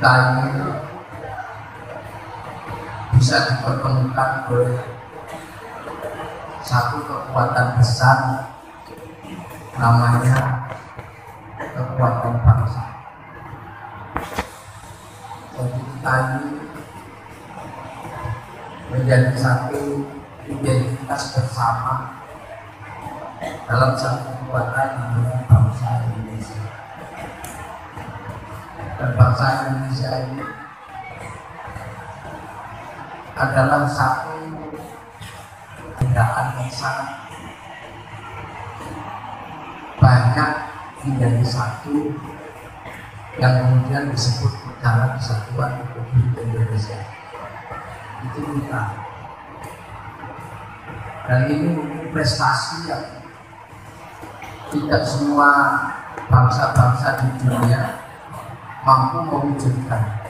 kita ini bisa dipertemukan oleh satu kekuatan besar, namanya kekuatan bangsa. Jadi kita ini menjadi satu identitas bersama dalam satu kekuatan namanya bangsa Indonesia. Dan bangsa Indonesia ini adalah satu kebudayaan yang sangat banyak menjadi satu, yang kemudian disebut Negara Kesatuan Republik Indonesia. Itu kita. Dan ini prestasi yang tidak semua bangsa-bangsa di dunia mampu mewujudkan.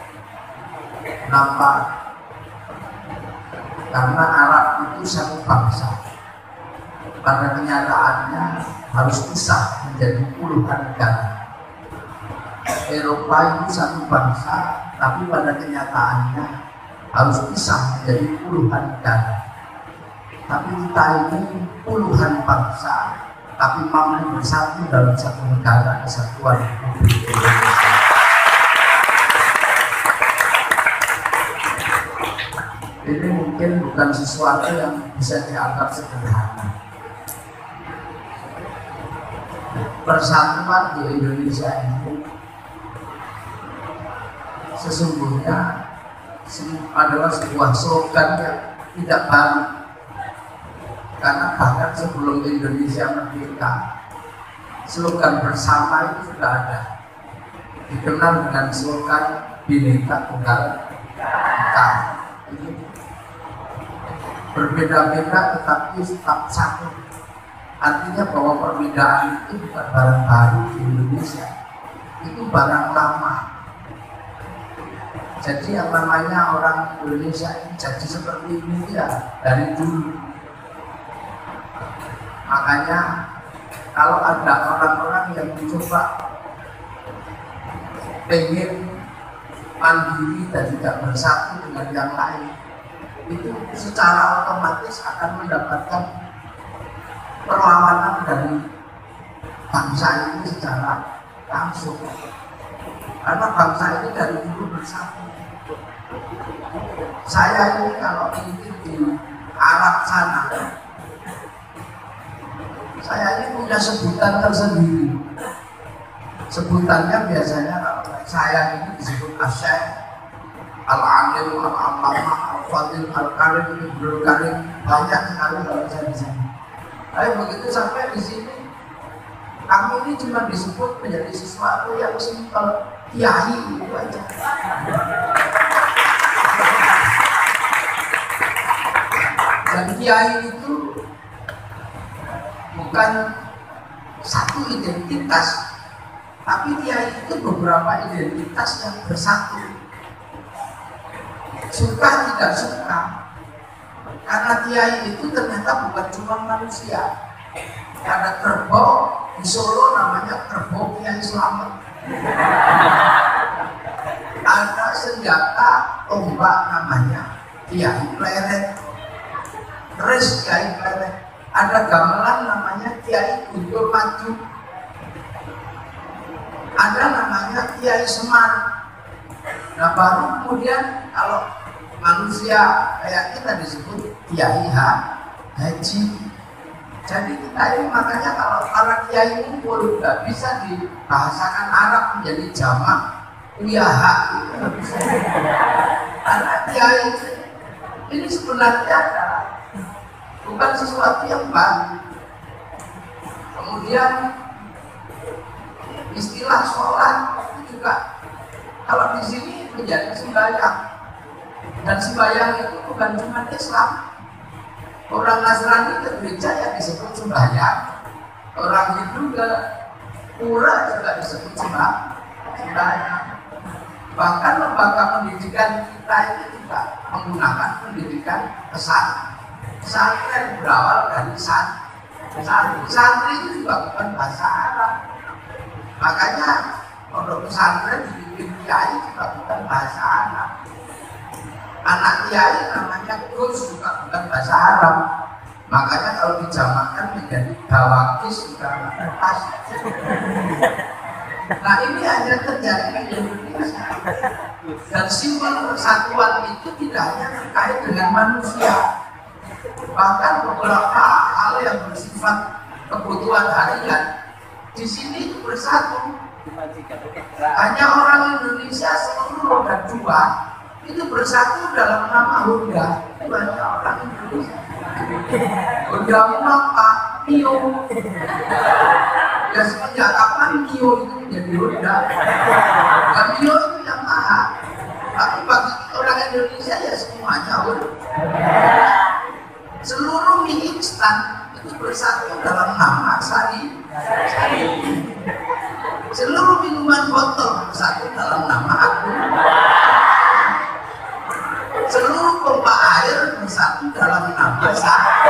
Kenapa? Karena Arab itu satu bangsa. Pada kenyataannya harus pisah menjadi puluhan negara. Eropa itu satu bangsa, tapi pada kenyataannya harus pisah menjadi puluhan negara. Tapi kita ini puluhan bangsa, tapi mampu bersatu dalam satu negara, Kesatuan Republik Indonesia. Ini mungkin bukan sesuatu yang bisa dianggap sederhana. Persatuan di Indonesia ini sesungguhnya adalah sebuah slogan yang tidak baru, karena bahkan sebelum Indonesia merdeka, slogan bersama itu sudah ada, dikenal dengan slogan Bhinneka Tunggal Ika. Berbeda-beda tetapi tetap satu. Artinya bahwa perbedaan itu bukan barang baru di Indonesia, itu barang lama. Jadi yang namanya orang Indonesia ini jadi seperti ini ya dari dulu. Makanya kalau ada orang-orang yang mencoba pengen mandiri dan tidak bersatu dengan yang lain, itu secara otomatis akan mendapatkan perlawanan dari bangsa ini secara langsung. Karena bangsa ini dari dulu bersatu. Saya ini kalau ini di Arab sana, saya ini punya sebutan tersendiri. Sebutannya biasanya kalau saya ini disebut Asyik, Al-Alim, Al-Alamah, Al-Fadil, Al-Karim, Ibnul Karim, banyak sekali kalau saya di sini. Tapi begitu sampai di sini, kami ini cuma disebut menjadi sesuatu yang simpel, kiai itu aja. Dan kiai itu bukan satu identitas, tapi kiai itu beberapa identitas yang bersatu. Suka tidak suka, karena kiai itu ternyata bukan cuma manusia. Ada kerbau di Solo namanya kerbau Kiai Slamet. Ada senjata tombak namanya Kiai Pleret, Res Kiai Pleret. Ada gamelan namanya Kiai Guntur Maju. Ada namanya Kiai Semar. Nah baru kemudian kalau manusia kayak kita disebut Kiai Haji. Jadi kita ini makanya kalau para kiai ngumpul nggak bisa dibahasakan Arab menjadi jamak uyaha itu nggak bisa. Karena kiai ini sebenarnya bukan sesuatu yang baru. Kemudian istilah sholat itu juga kalau di sini menjadi sembahyang, dan sembahyang itu bukan cuma Islam. Orang Nasrani ke gereja yang disebut sembahyang, orang Hindu ke pura juga disebut sembahyang. Bahkan lembaga pendidikan kita ini juga menggunakan pendidikan pesantren berawal dari santri itu juga bukan bahasa Arab. Makanya pondok pesantren dibikin kiai juga bukan bahasa Arab. Anak kiai namanya Gus juga bukan bahasa Arab. Makanya kalau dijamakkan menjadi bawakis juga pas. Nah ini hanya terjadi di Indonesia. Dan simbol persatuan itu tidak hanya terkait dengan manusia, bahkan beberapa hal yang bersifat kebutuhan harian di sini itu bersatu. Hanya orang Indonesia seluruh roda dua itu bersatu dalam nama Honda. Itu hanya orang Indonesia. Honda apa? Mio. Ya semenjak kapan Mio itu menjadi Honda? Dan Mio itu Yamaha. Tapi bagi orang Indonesia ya semuanya Honda. Seluruh mie instan itu bersatu dalam nama Sari. Seluruh minuman botol bersatu dalam nama aku. Seluruh pompa air bersatu dalam nama saya.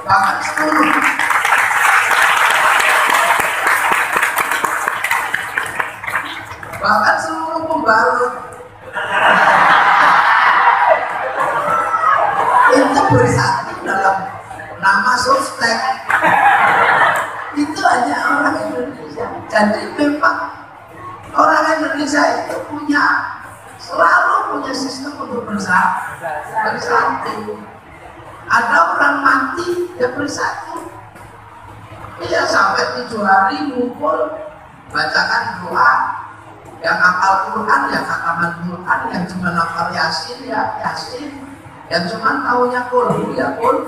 Bahkan seluruh pembalut itu bersatu dalam nama Sostek. Itu hanya orang Indonesia. Jadi memang orang Indonesia itu selalu punya sistem untuk bersatu. Ada orang mati ya bersatu. Iya sampai 7 hari ngumpul bacakan doa. Yang hafal Quran ya khataman Quran, yang cuma hafal Yasin ya Yasin, yang cuma tahunya Qul ya Qul.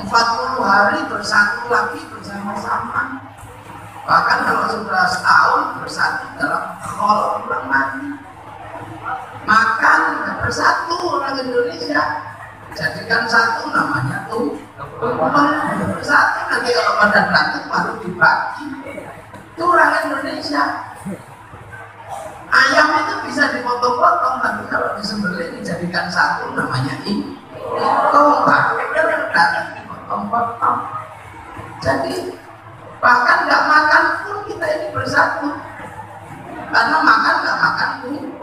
40 hari bersatu lagi bersama-sama. Bahkan kalau sudah setahun bersatu dalam khol orang mati. Makan bersatu orang Indonesia. Jadikan satu namanya tuh bersatu. Nanti kalau pada berantem baru dibagi. Itu orang Indonesia. Ayam itu bisa dipotong-potong, tapi kalau disembelih dijadikan satu namanya itu baru datang dipotong-potong. Jadi bahkan nggak makan pun kita ini bersatu, karena makan nggak makan pun.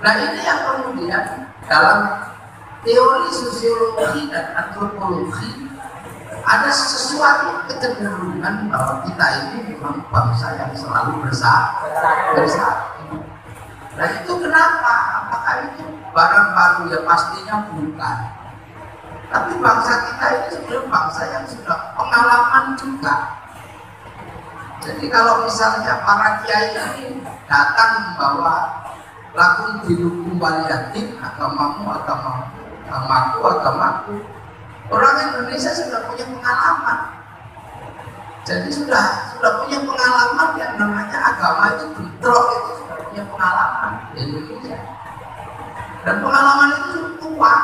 Nah ini yang kemudian dalam teori sosiologi dan antropologi ada sesuatu kecenderungan bahwa kita ini memang bangsa yang selalu bersatu. Nah itu kenapa? Apakah itu barang baru? Ya pastinya bukan. Tapi bangsa kita ini sebenarnya bangsa yang sudah pengalaman juga. Jadi kalau misalnya para kiai ini datang membawa lakun dinukum waliyatin, agamamu, agamaku. Orang Indonesia sudah punya pengalaman. Jadi sudah punya pengalaman yang namanya agama itu bentrok, itu sudah punya pengalaman di Indonesia. Dan pengalaman itu tua.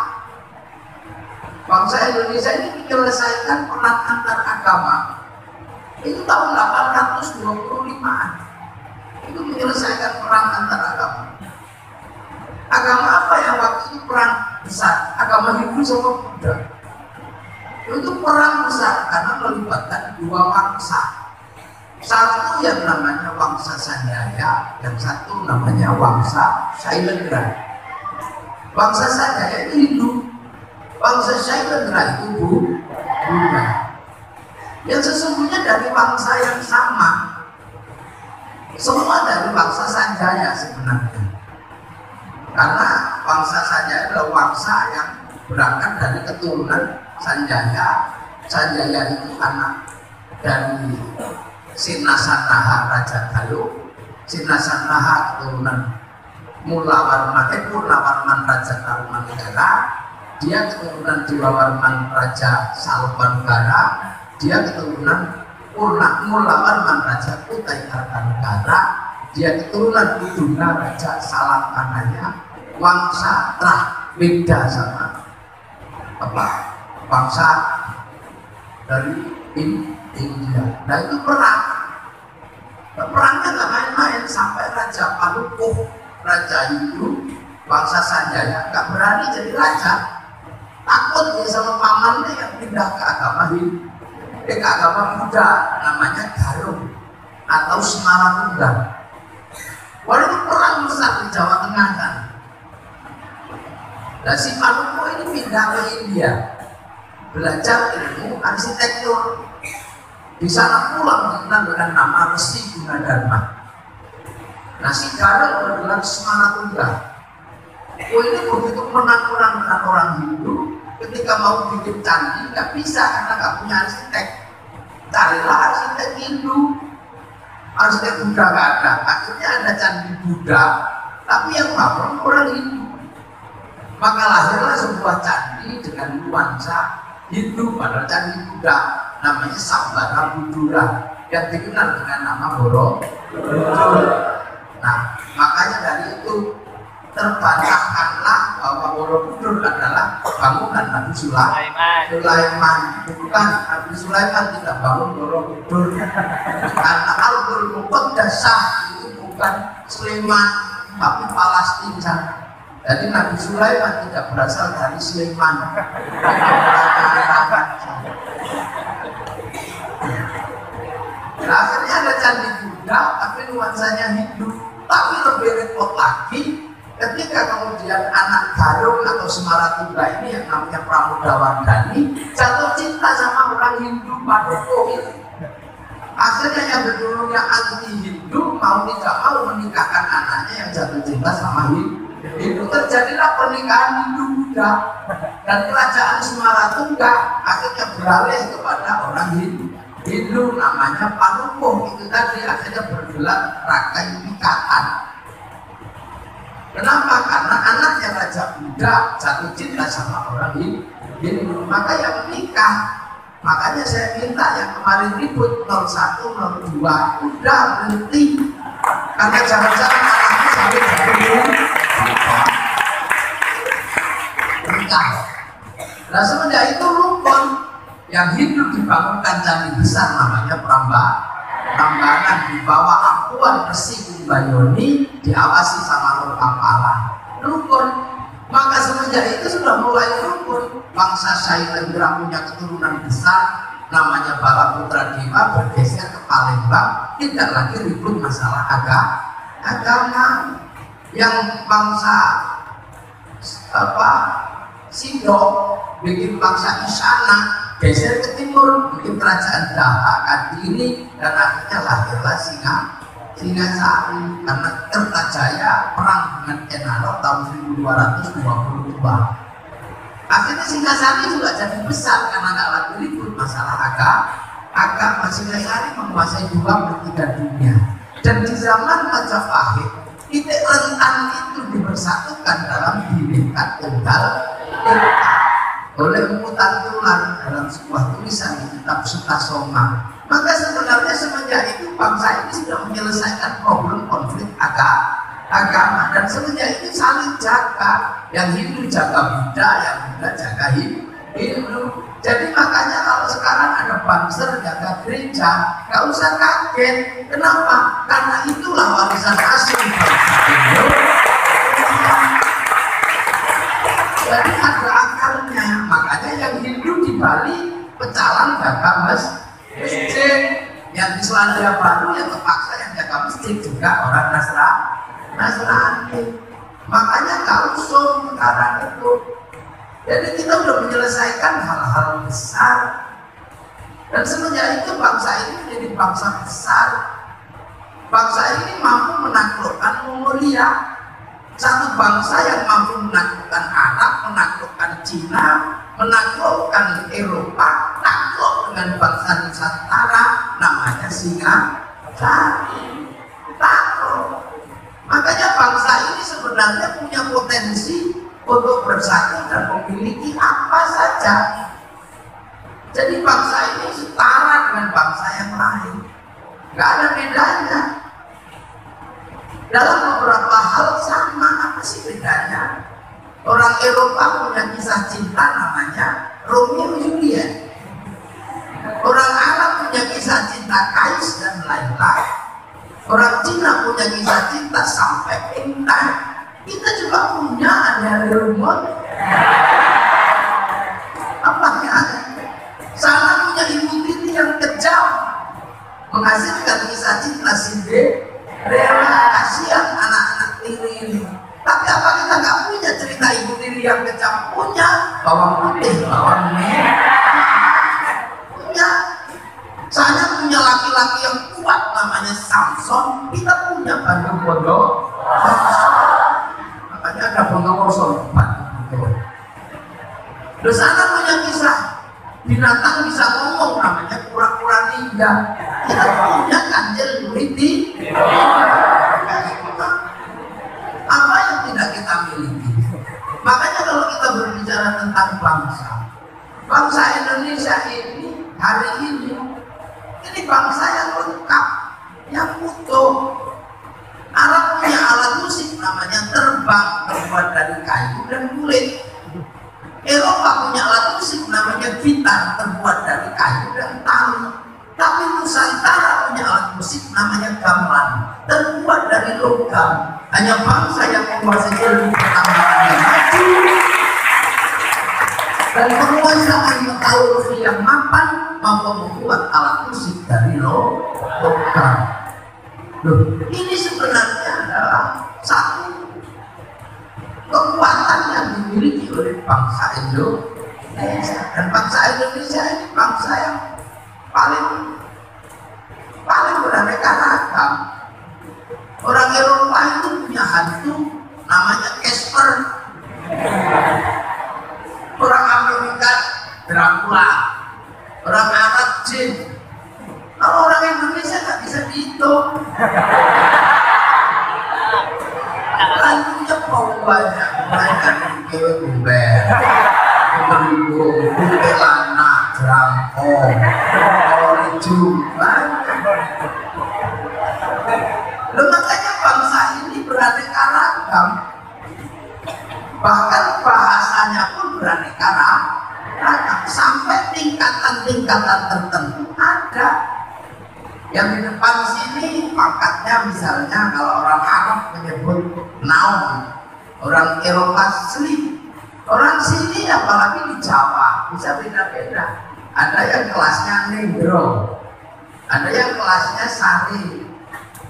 Bangsa Indonesia ini menyelesaikan perang antar agama itu tahun 825-an. Itu menyelesaikan perang antar agama. Agama apa yang waktu itu perang besar? Agama Hindu sama Buddha. Itu perang besar karena melibatkan dua bangsa. Satu yang namanya Wangsa Sanjaya, yang satu namanya Wangsa Shailendra. Wangsa Sanjaya itu Hindu, Wangsa Shailendra itu Buddha. Yang sesungguhnya dari bangsa yang sama. Semua dari bangsa Sanjaya sebenarnya. Karena bangsa Sanjaya adalah bangsa yang berangkat dari keturunan Sanjaya. Sanjaya itu anak dari Sinasanaha Raja Galuh. Sinasanaha keturunan Purnawarman Raja Tarumanegara. Dia keturunan Diwawarman Raja Salbanegara. Dia keturunan Mulawarman Raja Kutai Kartanegara. Dia keturunan Kuduna Raja Salangkanaya. Wangsa telah beda sama bangsa dari India. Nah itu perang. Perangnya nggak main-main sampai Raja Palukuh, Raja Hindu, bangsa Sanjaya nggak berani jadi raja. takut dia sama pamannya yang pindah ke agama Hindu, ke agama Buddha, namanya Garung atau Semaratungga. Wah, itu perang besar di Jawa Tengah kan. Nah, si Panuko ini pindah ke India, belajar ilmu arsitektur. Di sana pulang dikenal dengan nama Resi Gunadharma. Nah, si Garung bergelar Semaratungga. Oh, ini begitu menang-menang dengan orang Hindu, ketika mau bikin candi nggak bisa karena nggak punya arsitek. Carilah arsitek Hindu, arsitek Buddha nggak ada. Akhirnya ada candi Buddha, tapi yang bangun orang Hindu. Maka lahirlah sebuah candi dengan nuansa Hindu pada candi Buddha, namanya Sambara Budura, yang dikenal dengan nama Borobudur. Nah, makanya dari itu terbantahkanlah bahwa Borobudur adalah bangunan Nabi Sulaiman. Bukan, Nabi Sulaiman tidak bangun Borobudur. Karena Al-Qur'an Muqaddasah itu bukan Sulaiman, tapi Palestina. Jadi Nabi Sulaiman tidak berasal dari Sulaiman. Nah, akhirnya ada candi Buddha, tapi nuansanya Hindu. Tapi lebih repot lagi, ketika kemudian anak Garung atau Semaratungga ini yang namanya Pramodawardhani jatuh cinta sama orang Hindu Panuko ini. Akhirnya yang dulunya anti Hindu mau tidak mau menikahkan anaknya yang jatuh cinta sama Hindu. Terjadilah pernikahan Hindu Buddha, dan kerajaan Semaratungga akhirnya beralih kepada orang Hindu namanya Panuko. Itu tadi akhirnya bergelar Rakai Pikatan. Kenapa? Karena anaknya Raja Buddha jatuh cinta sama orang Hindu, maka yang menikah. Makanya saya minta yang kemarin ribut 01, 02 udah berhenti, karena jangan-jangan anaknya sampai jatuh nikah. Nah, semenjak itu rukun yang Hindu dibangunkan candi besar namanya Prambanan di bawah akuan Resi Kumbayoni, diawasi sama Lur Apalan. Rukun. Maka semenjak itu sudah mulai rukun. Bangsa Sailendra punya keturunan besar namanya Balaputra Dewa bergeser ke Palembang, tidak lagi ribut masalah agama. Yang bangsa Sindok bikin bangsa Isana, geser ke timur, bikin kerajaan Daha, Kadiri, dan akhirnya lahirlah Singasari. Karena Kertajaya perang dengan Enaro tahun 1222. Akhirnya Singasari juga jadi besar karena nggak lagi ribut masalah agama. Singasari menguasai 2/3 dunia. Dan di zaman Majapahit, titik rentan itu dipersatukan dalam Bhinneka Tunggal Ika oleh Mutan Tular dalam sebuah tulisan di kitab Sutasoma. Maka sebenarnya semenjak itu bangsa ini sudah menyelesaikan problem konflik agama, dan semenjak itu saling jaga. Yang Hindu jaga Buddha, yang Buddha jaga Hindu. Jadi makanya kalau sekarang ada bangser jaga gereja, nggak usah kaget. Kenapa? Karena itulah warisan asli bangsa Hindu. Jadi ada akarnya. Makanya yang Hindu di Bali pecalang jaga masjid, yang di Selandia Baru yang terpaksa yang jaga masjid juga orang Nasrani. Makanya Kalsum sekarang itu. Jadi kita sudah menyelesaikan hal-hal besar, dan semenjak itu bangsa ini menjadi bangsa besar. Bangsa ini mampu menaklukkan Mongolia. Satu bangsa yang mampu menaklukkan Arab, menaklukkan Cina, menaklukkan Eropa, takluk dengan bangsa Nusantara, namanya Singasari. Takluk. Makanya bangsa ini sebenarnya punya potensi untuk bersatu dan memiliki apa saja. Jadi bangsa ini setara dengan bangsa yang lain, nggak ada bedanya. Dalam beberapa hal sama. Apa sih bedanya? Orang Eropa punya kisah cinta namanya Romeo Juliet. Orang Arab punya kisah cinta Kais dan Laila. Orang Cina punya kisah cinta sampai Intan. Kita juga punya, ada rumor. menghasilkan kisah cinta Cinderella. Kasihan anak-anak tiri. Tapi apa kita nggak punya cerita ibu tiri yang kecap? Punya. Bawang putih, bawang merah. Punya. Saya punya laki-laki yang kuat namanya Samson. Kita punya Bondowoso. Makanya ada Bondowoso. Terus anak punya kisah binatang bisa ngomong namanya kura-kura ninja. Kita punya Kanjeng Widi. Apa yang tidak kita miliki? Makanya kalau kita berbicara tentang bangsa Indonesia ini hari ini bangsa yang lengkap, yang utuh. Arab punya alat musik namanya terbang, terbuat dari kayu dan kulit. Eropa punya alat musik namanya gitar, terbuat dari kayu dan tali. Tapi Nusantara punya alat musik namanya gamelan, terbuat dari logam. Hanya bangsa yang menguasai ilmu pertambangan yang maju dan penguasaan metalurgi yang mapan mampu membuat alat musik dari logam. Ini sebenarnya adalah satu kekuatan yang dimiliki oleh bangsa Indonesia, dan bangsa Indonesia ini bangsa yang paling beraneka ragam. Orang Eropa itu punya hantu namanya Casper, orang Amerika Dracula, orang Arab jin. Kalau orang Indonesia nggak bisa dihitung. Hantunya banyak kewe gumber, keberibung, kuntilanak, jerangkong, oriju, banyak. Makanya bangsa ini beraneka ragam. Bahkan bahasanya pun beraneka ragam. Sampai tingkatan-tingkatan tertentu ada. Yang di depan sini pangkatnya misalnya kalau orang Arab menyebut naum, orang Eropa sleep, orang sini apalagi di Jawa bisa beda-beda. Ada yang kelasnya negro, ada yang kelasnya sari,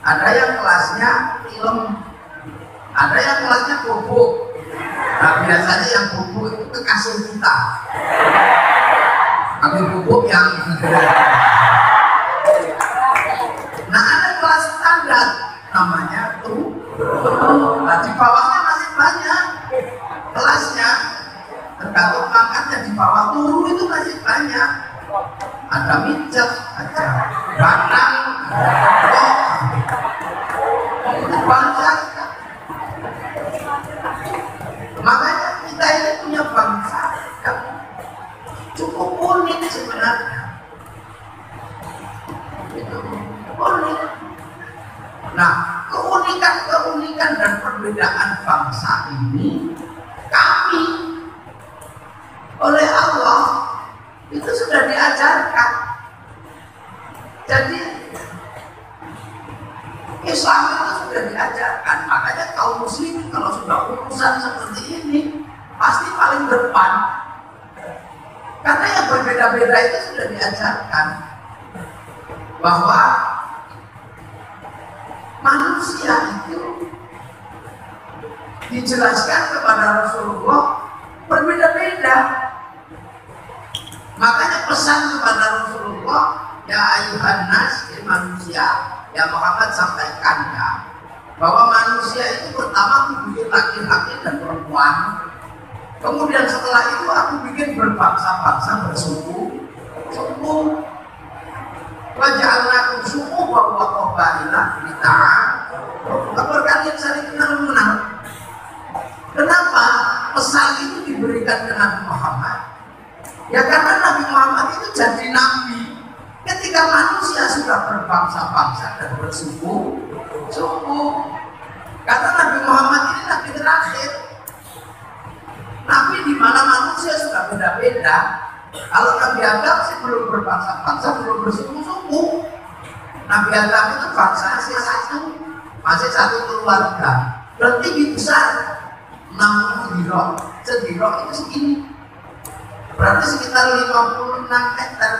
ada yang kelasnya film, ada yang kelasnya bubuk. Nah biasanya yang bubuk itu kekasih kita, tapi bubuk yang nah ada kelas standar namanya tuh. Nah di bawahnya masih banyak kelasnya, tergantung pangkatnya. Di bawah turu itu masih banyak. Ada mijat, ada batang, ada itu bangsa. Makanya kita ini punya bangsa yang cukup unik sebenarnya. Unik. Nah, keunikan dan perbedaan bangsa ini kami oleh Allah itu sudah diajarkan. Jadi Islam itu sudah diajarkan. Makanya kaum muslim kalau sudah urusan seperti ini pasti paling depan. Karena yang berbeda-beda itu sudah diajarkan bahwa manusia itu dijelaskan kepada Rasulullah berbeda-beda. Makanya pesan kepada Rasulullah, ya ayuhan nas, ya manusia, ya Muhammad sampaikan ya, bahwa manusia itu pertama aku bikin laki-laki dan perempuan, kemudian setelah itu aku bikin berbangsa-bangsa, bersuku. Waja'alnakum syu'uban wa qabailah agar kalian saling kenal-mengenal. Kenapa pesan itu diberikan ke Nabi Muhammad? Ya karena Nabi Muhammad itu jadi nabi ketika manusia sudah berbangsa-bangsa dan bersuku. Karena Nabi Muhammad ini nabi terakhir, nabi di mana manusia sudah beda-beda. Kalau Nabi Adam sih belum berbangsa-bangsa, belum bersuku-suku. Nabi Adam itu bangsa masih satu keluarga. Dan tinggi besar 60 dirok, sedirok itu segini. Berarti sekitar 56 meter.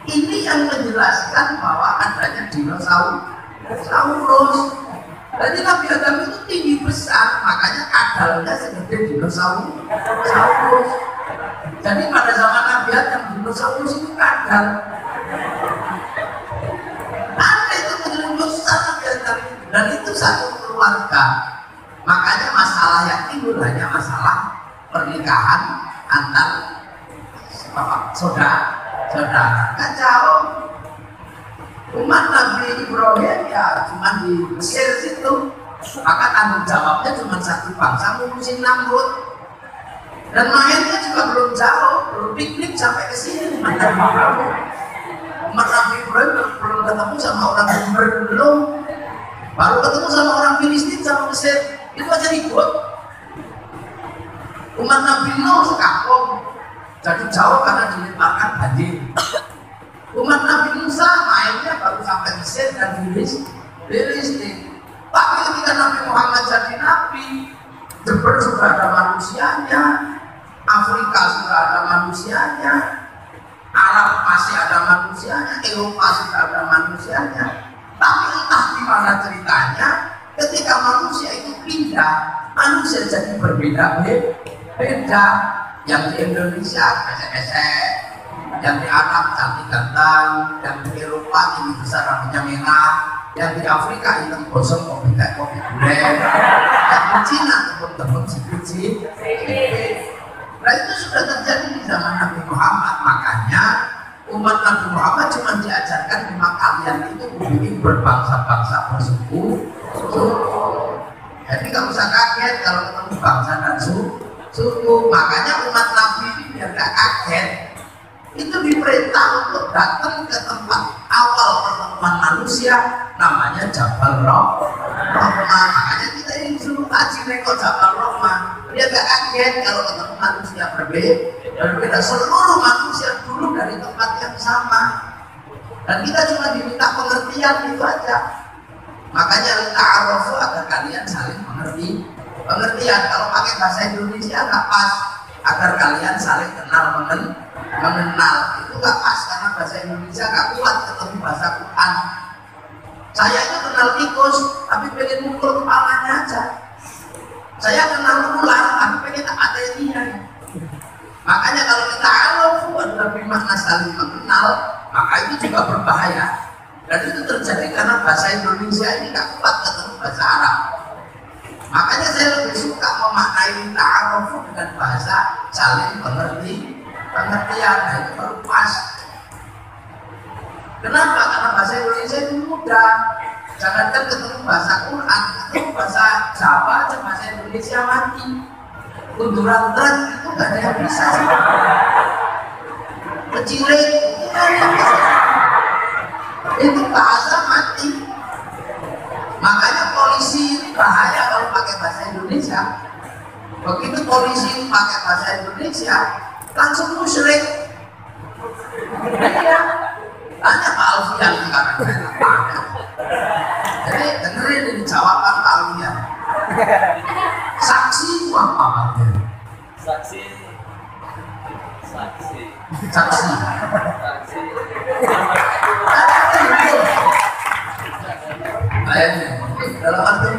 Ini yang menjelaskan bahwa dinosaurus. Jadi Nabi Adam itu tinggi besar, makanya kadalnya segede dinosaurus. Jadi pada zaman Nabi Adam dinosaurus itu kadal. Ada itu betul besar Nabi Adam dan itu satu keluarga. Makanya masalah yang timbul hanya masalah pernikahan antar saudara. Kan jauh. Umat Nabi Ibrahim ya cuma di Mesir situ, maka tanggung jawabnya cuma satu bangsa ngurusin Namrud, dan mainnya juga belum jauh, belum piknik sampai ke sini. Umat Nabi Ibrahim belum ketemu sama orang Mesir, baru ketemu sama orang Filistin sama Mesir, itu aja ribut. Umat Nabi Nuh sekampung, jadi jauh karena dilemparkan banjir. Umat Nabi Musa mainnya baru sampai Mesir dan Filistin. Tapi ketika Nabi Muhammad jadi Nabi, Jember sudah ada manusianya, Afrika sudah ada manusianya, Arab masih ada manusianya, Eropa sudah ada manusianya. Tapi entah gimana ceritanya, ketika manusia itu pindah, manusia jadi berbeda-beda. Yang di Indonesia pesek-pesek, yang di Arab cantik ganteng, yang di Eropa tinggi besar rambutnya merah, yang di Afrika hitam gosong kopi gulai, yang di Cina temen-temen sipit. Nah itu sudah terjadi di zaman Nabi Muhammad. Makanya umat Nabi Muhammad cuma diajarkan cuma kalian itu memilih berbangsa-bangsa bersuku. Jadi nggak usah kaget kalau ketemu bangsa dan suku. Makanya umat Nabi ini biar nggak kaget, itu diperintah untuk datang ke tempat awal pertemuan manusia, namanya Jabal Rahmah. Makanya kita ini suruh haji neko Jabal Rahmah, dia gak kaget kalau ketemu manusia berbeda. Seluruh manusia dulu dari tempat yang sama, dan kita cuma diminta pengertian itu aja. Makanya ta'arufu agar kalian saling pengertian. Kalau pakai bahasa Indonesia nggak pas, agar kalian saling mengenal itu nggak pas, karena bahasa Indonesia nggak kuat ketemu bahasa Quran. Saya itu kenal tikus tapi pengen mukul kepalanya aja. Saya kenal ular tapi pengen ada dia. Makanya kalau kita ta'arufu adalah bermakna saling mengenal, maka itu juga berbahaya. Dan itu terjadi karena bahasa Indonesia ini nggak kuat ketemu bahasa Arab. Makanya saya lebih suka memaknai ta'arufu dengan bahasa saling pengertian. Nah itu baru pas. Kenapa? Karena bahasa Indonesia itu mudah. Jangankan ketemu bahasa Quran, ketemu bahasa Jawa aja bahasa Indonesia mati. Kunduran truk itu gak ada yang bisa. Kecilik itu bahasa mati. Makanya polisi bahaya kalau pakai bahasa Indonesia. Begitu polisi pakai bahasa Indonesia, langsung musyrik. Iya. Tanya Pak Alfian sekarang. Jadi dengerin ini jawaban Pak Alfian. Saksi itu apa Pak? Saksi. Dalam arti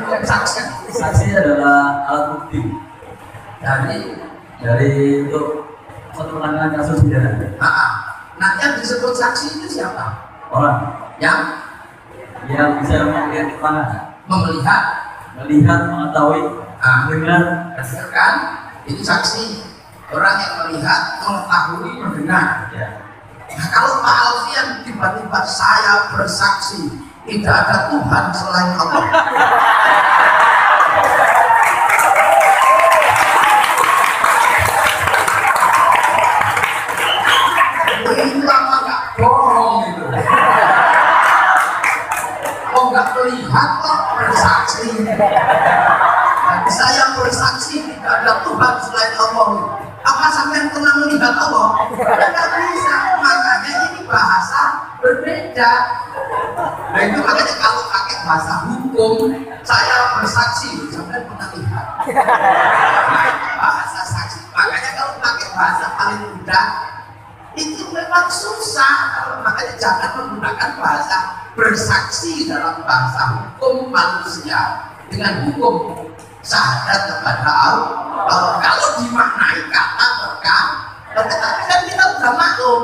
saksi adalah alat bukti dari untuk satu penanganan kasus pidana. Nah, yang disebut saksi itu siapa? Orang yang bisa melihat, mengetahui, mendengar, kan? Itu saksi. Orang yang melihat, mengetahui, mendengar. Ya. Nah, kalau Pak Alfian tiba-tiba saya bersaksi tidak ada Tuhan selain Allah. Itu apa nggak bohong itu? Oh nggak melihat kok bersaksi. Jadi saya bersaksi tidak ada Tuhan selain Allah. Apa sampai pernah melihat Allah? Tidak bisa. Makanya ini bahasa berbeda. Nah itu makanya kalau pakai bahasa hukum, saya bersaksi sampai pernah lihat. Nah, bahasa saksi. Makanya kalau pakai bahasa paling mudah, itu memang susah. Makanya jangan menggunakan bahasa bersaksi dalam bahasa hukum manusia dengan hukum syahadat kepada Allah. Kalau dimaknai kata mereka, tetapi kan kita sudah maklum.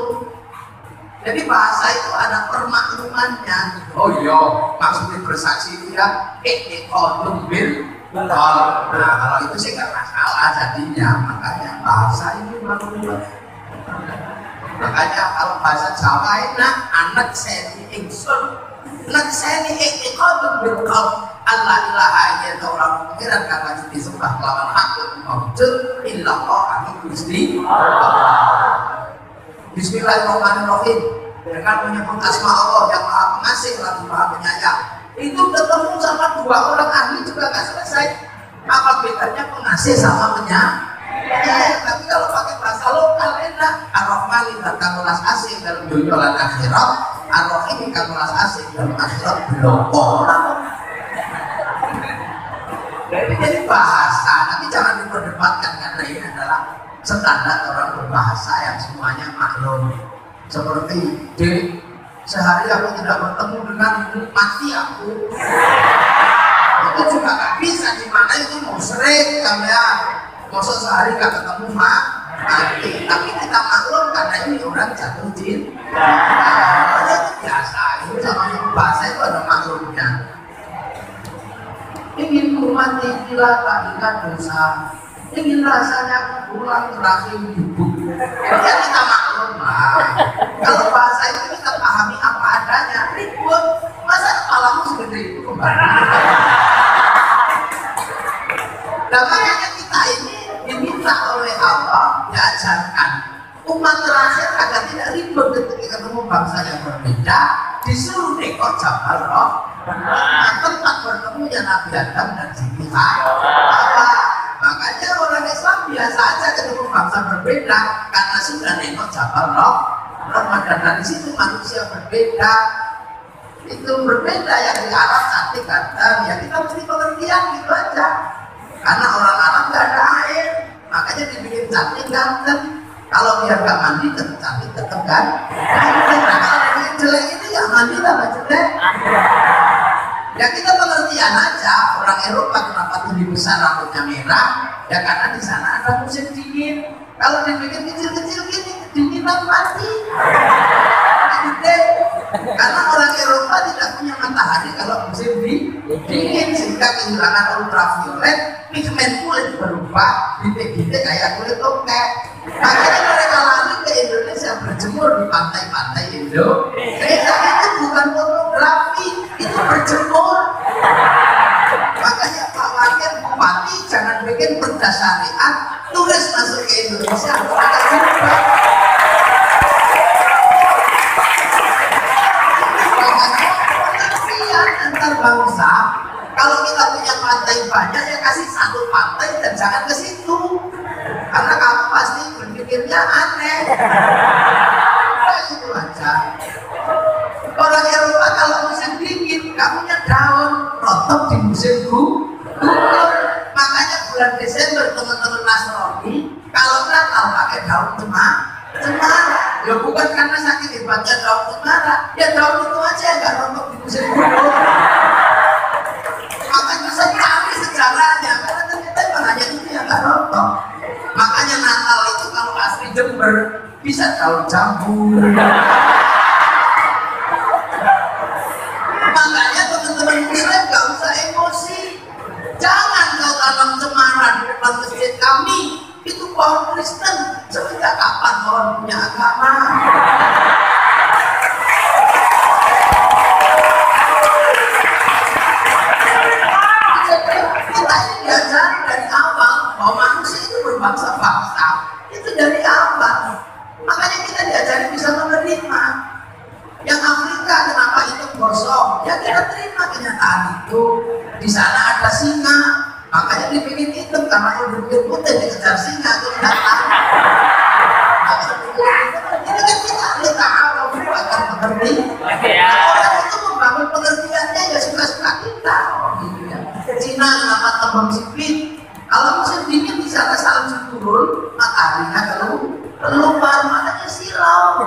Jadi bahasa itu ada permaklumannya. Oh iya, maksudnya bersaksi itu ya iqtiqadun bil qaul. Nah, kalau itu sih nggak masalah jadinya. Makanya bahasa ini maklumat. Makanya kalau bahasa Jawa enak, anak seni ingsun, anak seni iqtiqadun bil qaul. Allah ilaha illallah orang pengiran kata disembah lawan hakul maujud illallah kami Gusti Allah. Bismillahirrahmanirrahim. Dengan menyebut asma Allah yang maha pengasih lagi maha penyayang, itu ketemu sama dua orang ahli juga nggak selesai. Apa bedanya pengasih sama penyayang? Tapi kalau pakai bahasa lokal enak. Ar-Rahman dan kamulas asing dalam dunia dan akhirat, Ar-Rahim kamulas asing dalam akhirat belum orang. Jadi bahasa, tapi jangan diperdebatkan karena ini adalah standar orang berbahasa yang semuanya maklum. Seperti sehari aku tidak bertemu denganmu, mati aku. Itu juga gak bisa, dimana itu musyrik kan ya. Masa sehari gak ketemu mati. Tapi kita maklum karena ini orang jatuh cinta. Itu biasa, itu sama bahasa itu ada maklumnya. Ingin mati bila tak ingat dosa, ingin rasanya pulang terakhir ibu. Ya kita maklum lah. Kalau bahasa itu kita pahami apa adanya, ribut. Masa kepalamu segede itu kembali. Dan makanya kita ini diminta oleh Allah diajarkan umat terakhir agar tidak ribut ketika ketemu bangsa yang berbeda, disuruh dekor Jabal Roh. Tempat bertemunya Nabi Adam dan Siti Hawa. Makanya orang Islam biasa aja ketemu bangsa berbeda karena sudah nengok Jabal Roh. Dan dari situ manusia berbeda. Itu berbeda yang di Arab cantik ganteng, ya kita mesti pengertian gitu aja. Karena orang Arab gak ada air, makanya dibikin cantik ganteng. Kalau dia gak mandi tetap cantik tetap kan. Nah, kalau dibikin jelek itu ya mandi tambah jelek. Ya kita pengertian aja. Orang Eropa kenapa tinggi besar rambutnya merah? Ya karena di sana ada musim dingin. Kalau dibikin kecil-kecil gini, kedinginan mati. Gede. Karena orang Eropa tidak punya matahari kalau musim dingin, sehingga kehilangan ultraviolet, pigmen kulit berubah, bintik-bintik kayak kulit tokek. Makanya mereka lari ke Indonesia berjemur di pantai-pantai Indonesia. Itu bukan pornografi, itu berjemur. Makanya Pak Wakil Bupati jangan bikin perda syariat, turis masuk ke Indonesia agak berubah. Antar bangsa, kalau kita punya pantai banyak ya kasih satu pantai dan jangan ke situ, karena kamu pasti berpikirnya aneh. Nah, itu aja. Orang Eropa kalau musim dingin, kamunya daun rontok di musim gugur. Makanya bulan Desember teman-teman Nasrani kalau Natal pakai daun cemara. Ya bukan karena sakit hebatnya daun cemara, ya daun itu aja yang nggak rontok di musim gugur. Makanya saya cari sejarahnya, karena ternyata hanya itu yang nggak rontok. Makanya Natal itu kalau asli Jember bisa daun jambu. Makanya teman-teman Muslim nggak usah emosi. Jangan kau tanam cemara di depan masjid kami. Itu pohon Kristen. Sejak kapan orang punya agama? Kita ini diajari dari awal bahwa manusia itu berbangsa-bangsa. Itu dari awal. Makanya kita diajari bisa menerima. Yang Afrika kenapa itu gosong? Ya kita terima kenyataan itu. Di sana ada singa, makanya dibikin hitam karena kalau dibikin putih dikejar singa itu datang. Ini kan kita lihat awal akan mengerti. Orang itu membangun pengertiannya ya suka-suka kita. Cina kenapa tembang sipit? Kalau musim dingin di sana salju turun, mataharinya keluar, makanya silau.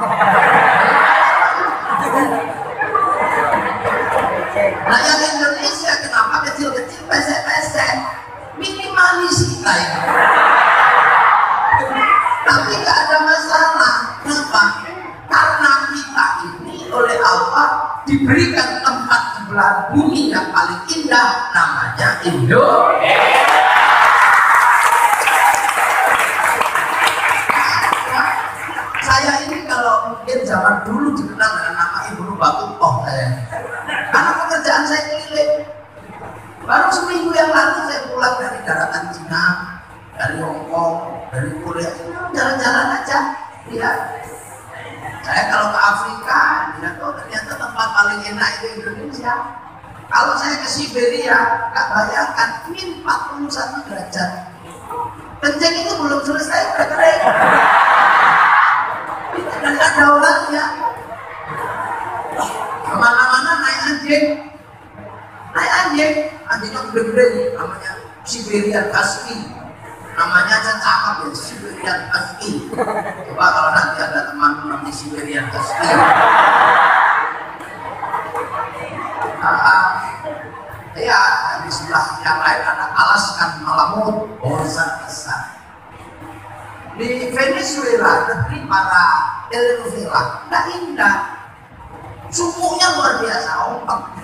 Allah diberikan tempat di belahan bumi yang paling indah, namanya Indonesia. Saya ini kalau mungkin zaman dulu dikenal dengan nama Ibnu Batutoh saya. Karena pekerjaan saya keliling. Baru seminggu yang lalu saya pulang dari daratan Cina, dari Hongkong, dari Korea, jalan-jalan aja. Lihat. Saya kalau ke Afrika, lihat oh ternyata tempat paling enak itu Indonesia. Kalau saya ke Siberia, nggak bayangkan min 41 derajat. Kencing itu belum selesai udah kering. Dan ada orangnya. Kemana-mana naik anjingnya gede-gede, namanya Siberian Husky. Namanya aja cakep ya, Siberian Husky. Coba kalau nanti ada teman namanya Siberian Husky. Ya, di sebelah yang lain ada Alaskan Malamut, Borsan besar. Di Venezuela, negeri para telenovela, nggak indah. Sumuknya luar biasa, ompak.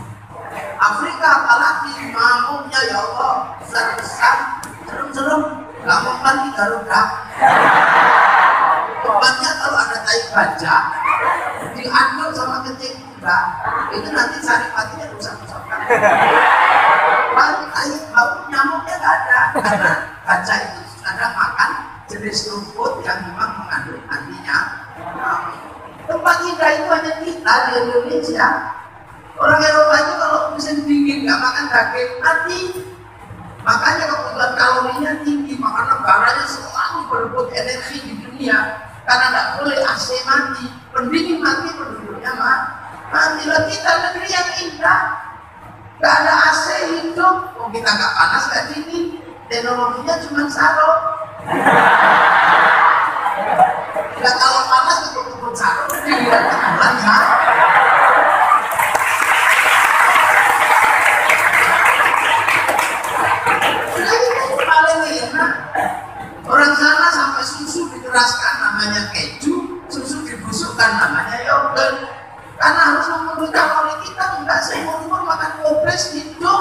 Afrika apalagi, mampunya ya Allah, besar-besar, serem-serem, nggak mempan di Garuda. Tempatnya kalau ada tai baja, diambil sama kencing kuda, itu nanti saripatinya rusak-rusakan. Paling tai bau nyamuknya nggak ada, karena baja itu kadang makan jenis rumput yang memang mengandung antinya. Tempat indah itu hanya kita di Indonesia. Orang Eropa itu kalau musim dingin nggak makan daging mati. Makanya kebutuhan kalorinya tinggi, maka negaranya selalu berebut energi di dunia. Karena nggak boleh AC mati, pendingin mati, penduduknya mati. Lah kita negeri yang indah, nggak ada AC hidup. Oh, kita nggak panas nggak dingin, teknologinya cuma sarung. Nggak kalau panas tutup sarung, dilihat bulan sarung. Orang sana sampai susu dikeraskan namanya keju, susu dibusukkan namanya yogurt. Karena harus memenuhi kalori kita, enggak seumur-umur makan kopres gitu.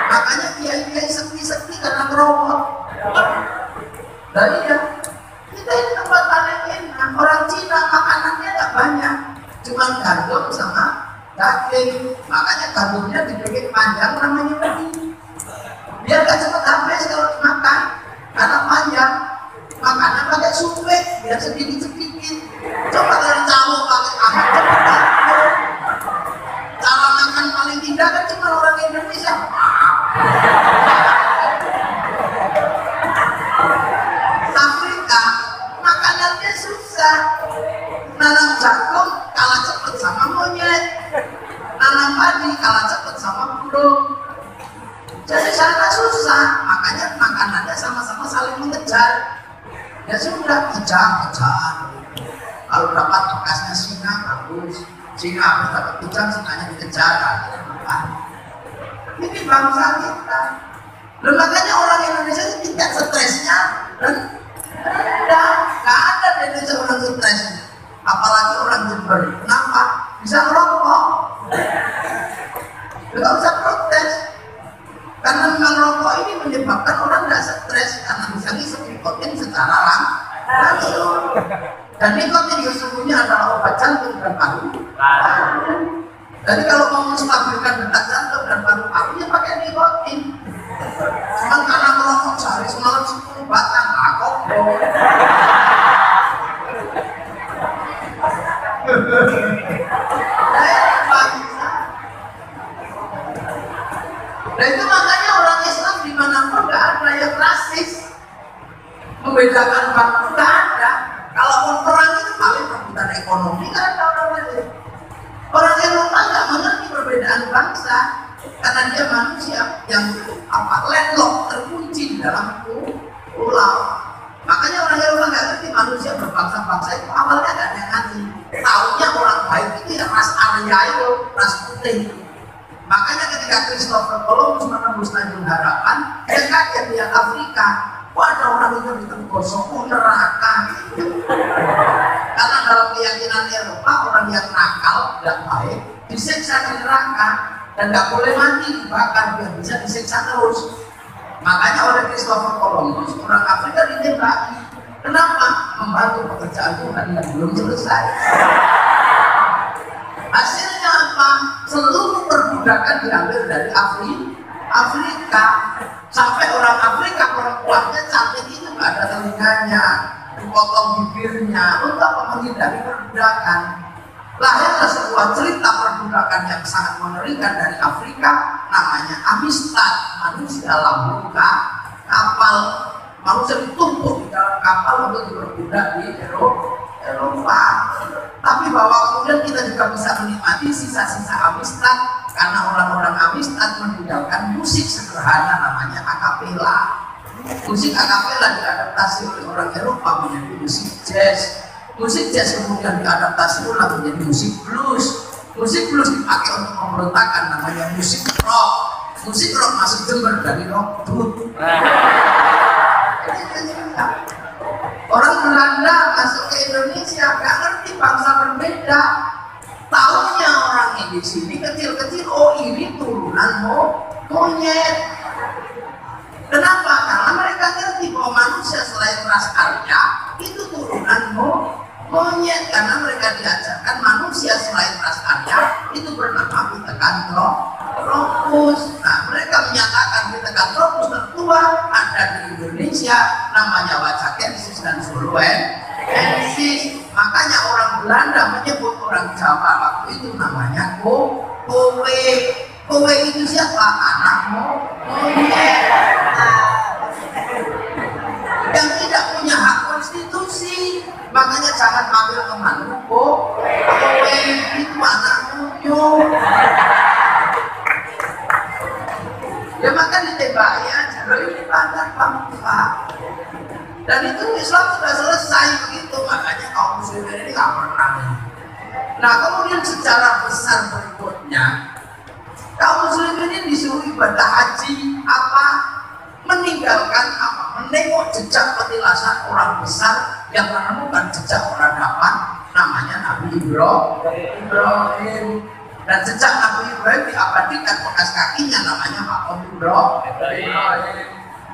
Makanya kiai-kiai sepi-sepi karena ngerokok. Dan iya, kita ini tempat paling enak. Orang Cina makanannya enggak banyak, cuma gandum sama daging. Makanya gandumnya dibikin panjang namanya begini. Biar gak cepat habis kalau dimakan. Karena panjang, makannya pakai sumpek, biar sedikit-sedikit. Coba dari cawok pakai aham cepat. Cara makan paling indah kan cuma orang Indonesia. Afrika, makanannya susah. Nanam jagung kalah cepat sama monyet. Nanam padi kalah cepat sama burung. Jadi sana susah, makanya makanannya sama-sama saling mengejar. Ya sudah, kejar. Kalau dapat bekasnya singa, bagus. Singa harus dapat kucang, singanya dikejar. Ini bangsa kita. Dan makanya orang Indonesia itu tingkat stresnya rendah. Gak ada di Indonesia orang stres. Apalagi orang Jember. Kenapa? Bisa merokok. Gak usah protes. Karena memang rokok ini menyebabkan orang tidak stres karena bisa ngisep nikotin secara langsung. Dan nikotin sesungguhnya adalah obat jantung dan paru. Jadi kalau mau menstabilkan detak jantung dan paru-paru ya pakai nikotin. Cuma karena merokok sehari semalam 10 batang, aku nah itu makanya orang Islam dimanapun nggak ada yang rasis, membedakan bangsa nggak ada. Kalau perang itu paling rebutan ekonomi kan ada orang lain. Orang Eropa nggak mengerti perbedaan bangsa karena dia manusia yang landlock, terkunci di dalam pulau. Makanya orang Eropa nggak ngerti manusia berbangsa-bangsa itu awalnya nggak ada yang ngerti. Taunya orang baik itu ya ras Arya itu, ras putih. Makanya ketika Christopher Columbus menembus Tanjung Harapan, dia kaget lihat Afrika. Wah, ada orang itu di Tenggoso, neraka. Karena dalam keyakinan Eropa orang yang nakal dan baik disiksa di neraka dan nggak boleh mati, dibakar biar bisa disiksa terus. Makanya oleh Christopher Columbus orang Afrika ditembaki. Kenapa? Membantu pekerjaan Tuhan yang belum selesai. Hasilnya apa? Seluruh perbudakan diambil dari Afrika. Sampai orang Afrika perempuannya cantik itu nggak ada telinganya, dipotong bibirnya untuk menghindari perbudakan. Lahirlah sebuah cerita perbudakan yang sangat mengerikan dari Afrika, namanya Amistad, manusia lambuka kapal. Manusia ditumpuk di dalam kapal untuk diperbudak di Eropa. Tapi bahwa kemudian kita juga bisa menikmati sisa-sisa Amistad karena orang-orang Amistad meninggalkan musik sederhana namanya akapela. Musik akapela diadaptasi oleh orang Eropa menjadi musik jazz. Musik jazz kemudian diadaptasi ulang menjadi musik blues. Musik blues dipakai untuk pemberontakan namanya musik rock. Musik rock masuk Jember dari rock blues. Orang Belanda masuk ke Indonesia gak ngerti bangsa berbeda. Tahunya orang di sini kecil-kecil, oh ini turunan monyet. Kenapa? Karena mereka ngerti bahwa manusia selain ras Arya itu turunan monyet, karena mereka diajarkan manusia selain ras Arya itu bernama Pithecanthropus. Nah, mereka menyatakan Pithecanthropus tertua ada di Indonesia, namanya Wacakensis dan Zuluensis. Makanya orang Belanda menyebut orang Jawa waktu itu namanya kowe. Kowe itu siapa? Anak monyet yang tidak punya hak konstitusi. Makanya jangan panggil temanmu kowe itu anak monyet. Ya maka ditembaki aja, loh ini pandang bangsa. Dan itu Islam sudah selesai begitu, makanya kaum muslimin ini nggak pernah. Nah kemudian secara besar berikutnya, kaum muslimin ini disuruh ibadah haji apa? Meninggalkan apa? Menengok jejak petilasan orang besar yang menemukan jejak peradaban namanya Nabi Ibrahim. Dan jejak Nabi Ibrahim diabadikan bekas kakinya namanya Maqam Ibrahim.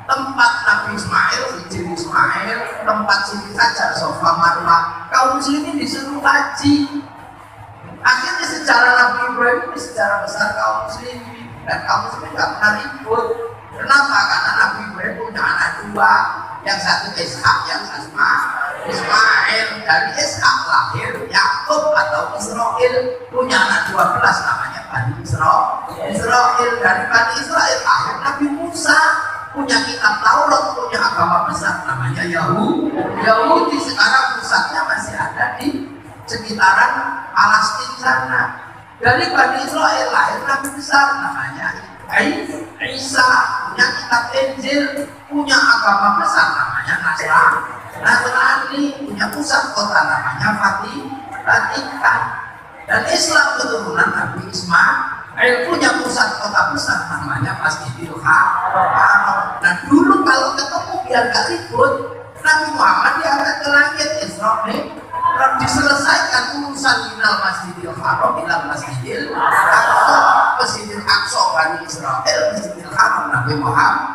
Tempat Nabi Ismail, Hijri Ismail, tempat sini saja Sofa Marwah. Kaum muslimin disuruh haji. Akhirnya sejarah Nabi Ibrahim ini sejarah besar kaum muslimin, dan kaum muslimin tidak pernah ribut. Kenapa? Karena Nabi Ibrahim punya anak dua, yang satu Ishak, yang satu Ismail. Dari Ishak lahir Yakub atau Israel, punya anak 12 namanya Bani Israel. Dari Bani Israel lahir Nabi Musa, punya kitab Taurat, punya agama besar namanya Yahudi. Sekarang pusatnya masih ada di sekitaran Palestina sana. Dari Bani Israel lahir Nabi besar namanya Isa, punya kitab Injil, punya agama besar namanya Nasrani, punya pusat kota namanya Vatikan. Dan Islam keturunan Nabi Ismail punya pusat kota besar namanya Masjidil Haram. Dan dulu kalau ketemu biar gak ribut, Nabi Muhammad diangkat ke langit Israel, diselesaikan urusan minal Masjidil Haram minal Masjidil Aqsa. Masjidil Aqsa Bani Israel, Masjidil Haram Nabi Muhammad.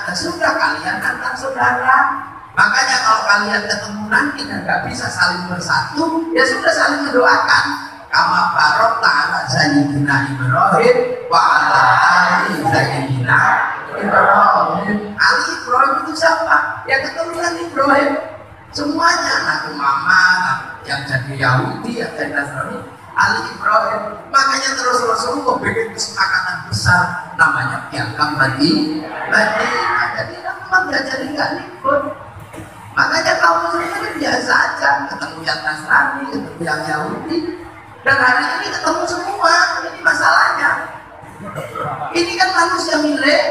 Dan sudah kalian antar saudara. Makanya kalau kalian ketemu nanti dan gak bisa saling bersatu, ya sudah saling mendoakan. Kama barokna ala sayyidina Ibrahim wa ala ali sayyidina Ibrahim. Ali Ibrahim itu siapa? Ya keturunan Ibrahim. Semuanya Nabi Muhammad yang jadi Yahudi, yang jadi Nasrani, Ali Ibrahim. Makanya terus Rasulullah bikin kesepakatan besar namanya Piagam Bani. Jadi teman dia jadi nggak ribut. Makanya kaum muslimin biasa aja, ketemu yang Nasrani, ketemu yang Yahudi, dan hari ini ketemu semua. Ini masalahnya. Ini kan manusia milik,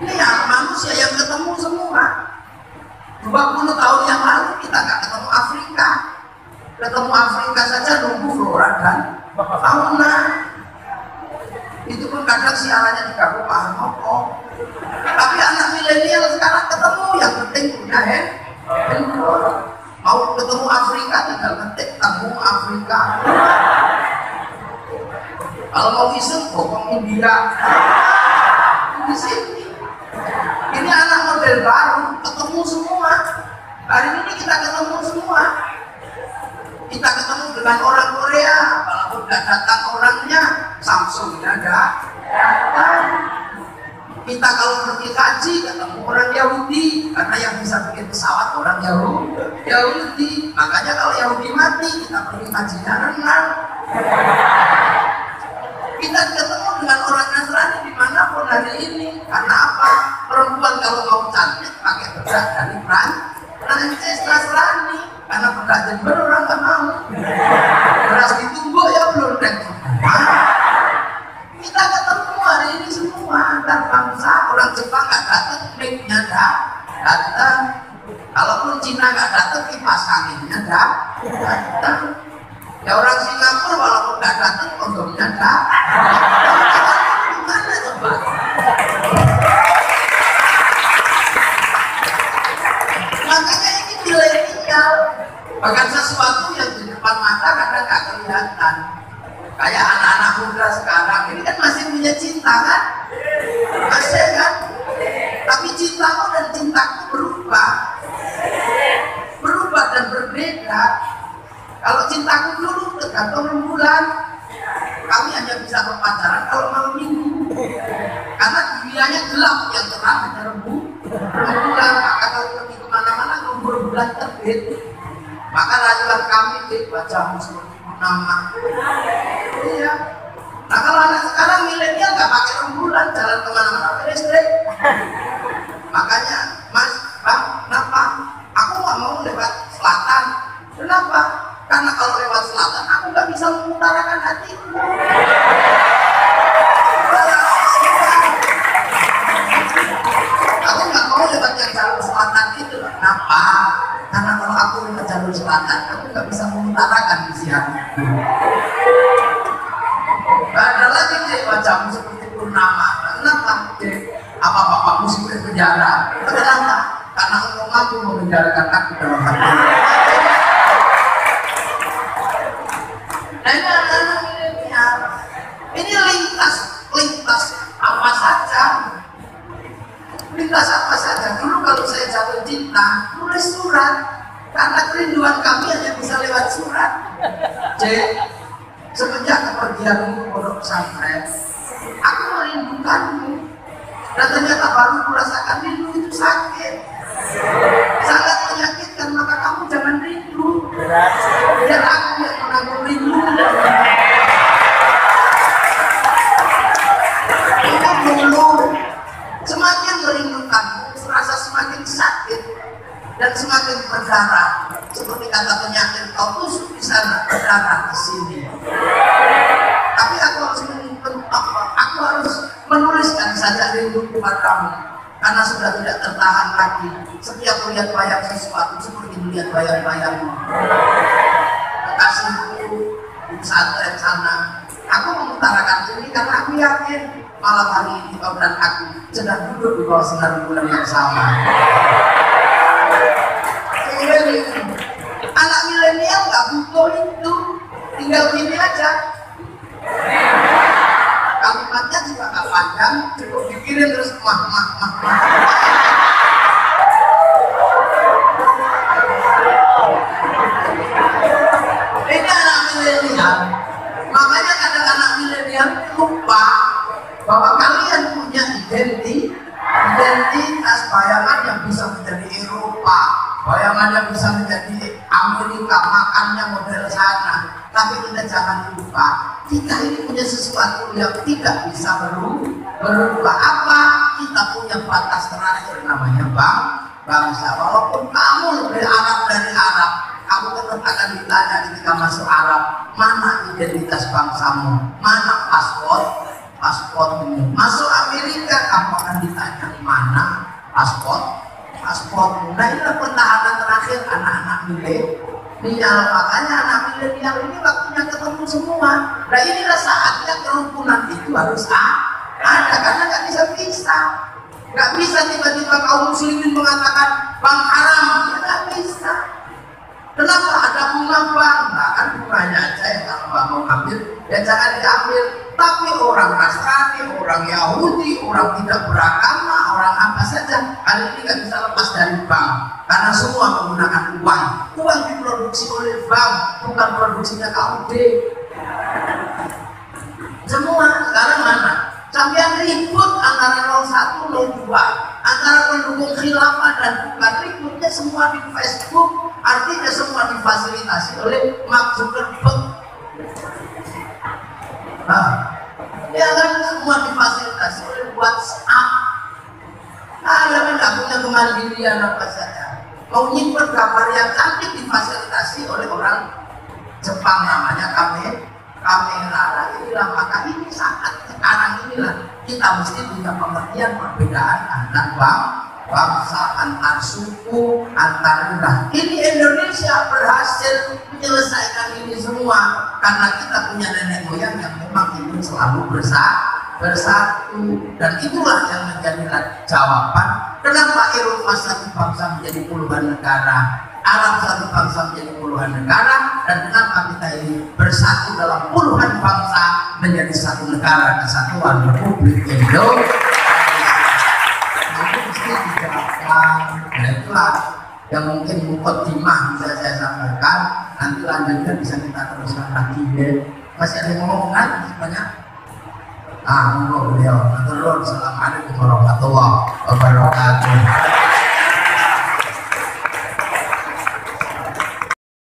ini ya manusia yang ketemu semua. 20 tahun yang lalu kita nggak ketemu Afrika. Ketemu Afrika saja nunggu flora dan fauna. Itu pun kadang siarannya diganggu Pak Harmoko. Tapi anak milenial sekarang ketemu, yang penting punya handphone. Mau ketemu Afrika Afrika tinggal ketik tanggung Afrika. Kalau mau iseng bokong India. Di sini. Ini anak model baru, ketemu semua. Hari ini kita ketemu semua. Kita ketemu dengan orang Korea, walaupun tidak datang orangnya, Samsungnya datang. Kita kalau pergi haji ketemu orang Yahudi, karena yang bisa bikin pesawat orang Yahudi. Makanya kalau Yahudi mati, kita pergi hajinya renang. Kita ketemu dengan orang Nasrani dimanapun hari ini. Karena apa? Perempuan kalau mau cantik pakai bedak dari Prancis Nasrani. Karena bedak Jember orang nggak mau. Beras ditumbuk ya belum deh. Kita ketemu hari ini semua antar bangsa. Orang Jepang nggak datang, mic-nya datang. Kalaupun Cina nggak datang, kipas anginnya datang. Ya orang Singapura walaupun nggak datang, kondomnya datang. Gimana coba? Makanya ini milenial. Bahkan sesuatu yang di depan mata kadang nggak kelihatan. Kayak anak-anak muda sekarang ini kan masih punya cinta kan? Masih kan? Tapi cintamu dan cintaku berubah dan berbeda. Kalau cintaku dulu tergantung rembulan. Kami hanya bisa berpacaran kalau malam minggu. Karena dunianya gelap, yang terang hanya rembulan. Maka kalau pergi kemana-mana nunggu bulan terbit. Maka rayuan kami wajahmu seperti purnama. Iya. Nah kalau anak sekarang milenial nggak pakai rembulan, jalan kemana-mana pakai listrik. Makanya Mas, Bang, kenapa? Aku nggak mau lewat selatan. Kenapa? Karena kalau lewat selatan aku nggak bisa mengutarakan hatiku. Aku nggak mau lewat yang jalur selatan itu. Kenapa? Karena kalau aku lewat jalur selatan, aku nggak bisa mengutarakan isi hatiku. Gak ada lagi deh wajahmu seperti purnama. Kenapa? Apa bapakmu sih penjara? Kenapa? Karena engkau mampu memenjarakan aku dalam hati. Nah ini anak-anak milenial. Ini lintas apa saja. Lintas apa saja. Dulu kalau saya jatuh cinta, tulis surat. Karena kerinduan kami hanya bisa lewat surat. Semenjak kepergianmu ke pondok pesantren, aku merindukanmu. Dan ternyata baru merasakan rindu itu sakit, sangat menyakitkan. Maka kamu jangan rindu. Biar aku yang menanggung rindu. Itu dulu. Semakin merindukanmu, serasa semakin sakit dan semakin berdarah. Seperti kata penyakit, kau tusuk di sana, berdarah di sini. Tapi aku harus menuliskan saja rinduku padamu, karena sudah tidak tertahan lagi. Setiap melihat bayang sesuatu seperti melihat bayang-bayangmu. Kekasihku di pesantren sana, aku mengutarakan ini karena aku yakin malam hari ini kau dan aku sedang duduk di bawah sinar bulan yang sama. Anak milenial nggak butuh itu, tinggal gini aja. Kalimatnya juga nggak panjang, cukup dikirim terus mah. Ini anak milenial. Makanya kadang anak milenial lupa bahwa kalian punya identitas bayangan yang bisa menjadi Eropa, bayangan yang bisa menjadi Amerika, makannya model sana. Tapi kita jangan lupa, kita ini punya sesuatu yang tidak bisa berubah. Apa? Kita punya batas terakhir namanya bangsa. Walaupun kamu lebih Arab dari Arab, kamu tetap akan ditanya ketika masuk Arab, mana identitas bangsamu, mana pasportmu. Masuk Amerika, kamu akan ditanya mana pasportmu. Nah inilah pertahanan terakhir anak-anak milenial. Makanya anak milenial ini waktunya ketemu semua. Nah inilah saatnya kerukunan itu harus ada, karena nggak bisa. Nggak bisa tiba-tiba kaum muslimin mengatakan bang haram, nggak bisa. Kenapa ada bunga bank? Nah, kan bunganya aja yang kalau Mbak mau ambil, ya jangan diambil. Tapi orang Nasrani, orang Yahudi, orang tidak beragama, orang apa saja, kali ini nggak bisa lepas dari bank. Karena semua menggunakan uang. Uang diproduksi oleh bank, bukan produksinya KUD. Semua sekarang mana? Sampai ribut antara 01, 02, antara pendukung khilafah dan bukan, ributnya semua di Facebook, artinya semua difasilitasi oleh Mark Zuckerberg. Ya kan semua difasilitasi oleh WhatsApp. Yang nggak punya kemandirian apa saja, mau nyimpen gambar yang cantik difasilitasi oleh orang Jepang namanya kamera. Inilah maka ini saat sekarang inilah kita mesti punya pengertian perbedaan antar bangsa, antar suku, antar wilayah. Ini Indonesia berhasil menyelesaikan ini semua karena kita punya nenek moyang yang memang ingin selalu bersatu, dan itulah yang menjadi jawaban kenapa Eropa satu bangsa menjadi puluhan negara, Arab satu bangsa menjadi puluhan negara, dan kenapa kita ini bersatu dalam puluhan bangsa menjadi satu negara, kesatuan Republik Indonesia. Itu mesti dijelaskan. Nah itulah yang mungkin mukadimah bisa saya sampaikan. Nanti lanjutnya bisa kita teruskan lagi ya. Masih ada yang ngomong kan banyak? Monggo beliau. Assalamualaikum warahmatullahi wabarakatuh.